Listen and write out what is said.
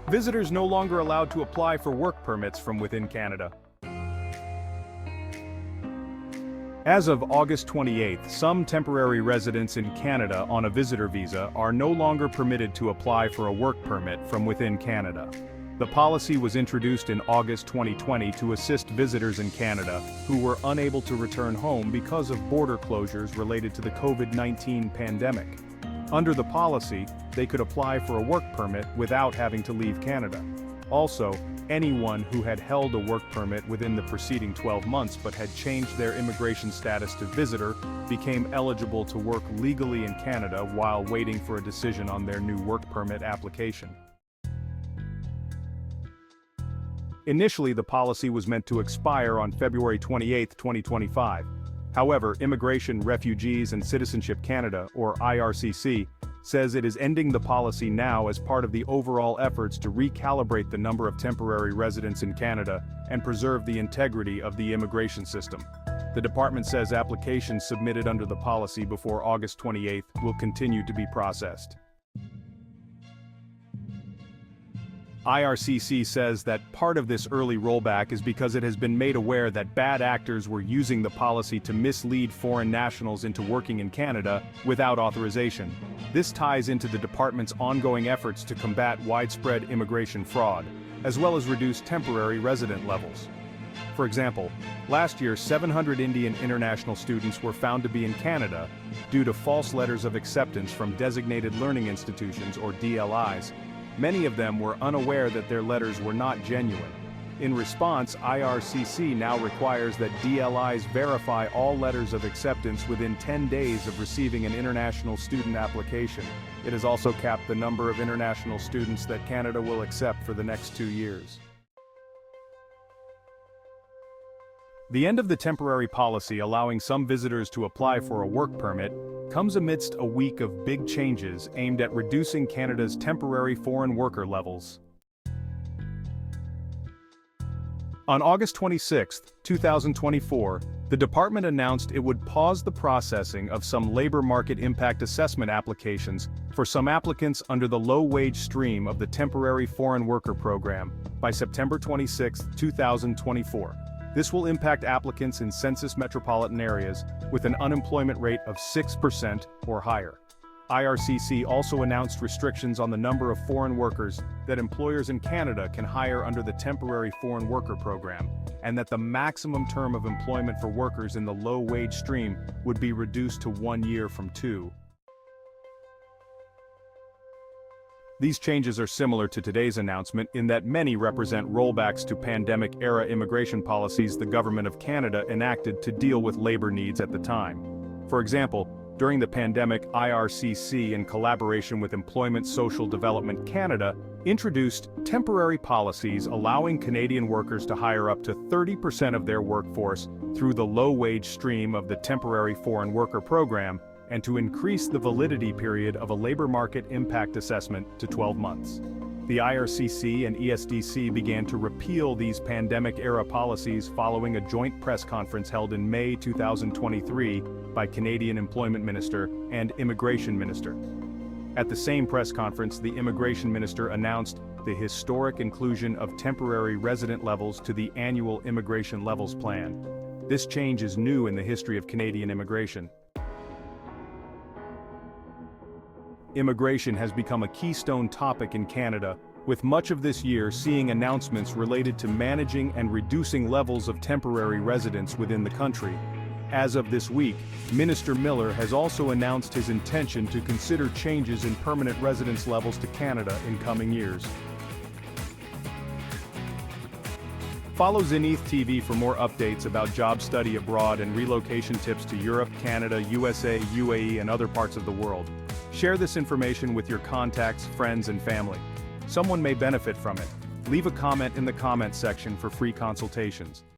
Visitors no longer allowed to apply for work permits from within Canada. As of August 28, some temporary residents in Canada on a visitor visa are no longer permitted to apply for a work permit from within Canada. The policy was introduced in August 2020 to assist visitors in Canada who were unable to return home because of border closures related to the COVID-19 pandemic. Under the policy, they could apply for a work permit without having to leave Canada. Also, anyone who had held a work permit within the preceding 12 months but had changed their immigration status to visitor became eligible to work legally in Canada while waiting for a decision on their new work permit application. Initially, the policy was meant to expire on February 28, 2025. However, Immigration, Refugees and Citizenship Canada, or IRCC, says it is ending the policy now as part of the overall efforts to recalibrate the number of temporary residents in Canada and preserve the integrity of the immigration system. The department says applications submitted under the policy before August 28 will continue to be processed. IRCC says that part of this early rollback is because it has been made aware that bad actors were using the policy to mislead foreign nationals into working in Canada without authorization. This ties into the department's ongoing efforts to combat widespread immigration fraud, as well as reduce temporary resident levels. For example, last year 700 Indian international students were found to be in Canada due to false letters of acceptance from designated learning institutions, or DLIs. Many of them were unaware that their letters were not genuine. In response, IRCC now requires that DLIs verify all letters of acceptance within 10 days of receiving an international student application. It has also capped the number of international students that Canada will accept for the next 2 years. The end of the temporary policy allowing some visitors to apply for a work permit comes amidst a week of big changes aimed at reducing Canada's temporary foreign worker levels. On August 26, 2024, the department announced it would pause the processing of some labor market impact assessment applications for some applicants under the low-wage stream of the Temporary Foreign Worker Program by September 26, 2024. This will impact applicants in census metropolitan areas with an unemployment rate of 6% or higher. IRCC also announced restrictions on the number of foreign workers that employers in Canada can hire under the Temporary Foreign Worker Program, and that the maximum term of employment for workers in the low-wage stream would be reduced to 1 year from 2. These changes are similar to today's announcement in that many represent rollbacks to pandemic-era immigration policies the Government of Canada enacted to deal with labor needs at the time. For example, during the pandemic, IRCC, in collaboration with Employment Social Development Canada, introduced temporary policies allowing Canadian workers to hire up to 30% of their workforce through the low-wage stream of the Temporary Foreign Worker Program, and to increase the validity period of a labor market impact assessment to 12 months. The IRCC and ESDC began to repeal these pandemic-era policies following a joint press conference held in May 2023 by Canadian Employment Minister and Immigration Minister. At the same press conference, the Immigration Minister announced the historic inclusion of temporary resident levels to the annual Immigration Levels Plan. This change is new in the history of Canadian immigration. Immigration has become a keystone topic in Canada, with much of this year seeing announcements related to managing and reducing levels of temporary residence within the country. As of this week, Minister Miller has also announced his intention to consider changes in permanent residence levels to Canada in coming years. Follow Zenith TV for more updates about job study abroad and relocation tips to Europe, Canada, USA, UAE, and other parts of the world. Share this information with your contacts, friends, and family. Someone may benefit from it. Leave a comment in the comments section for free consultations.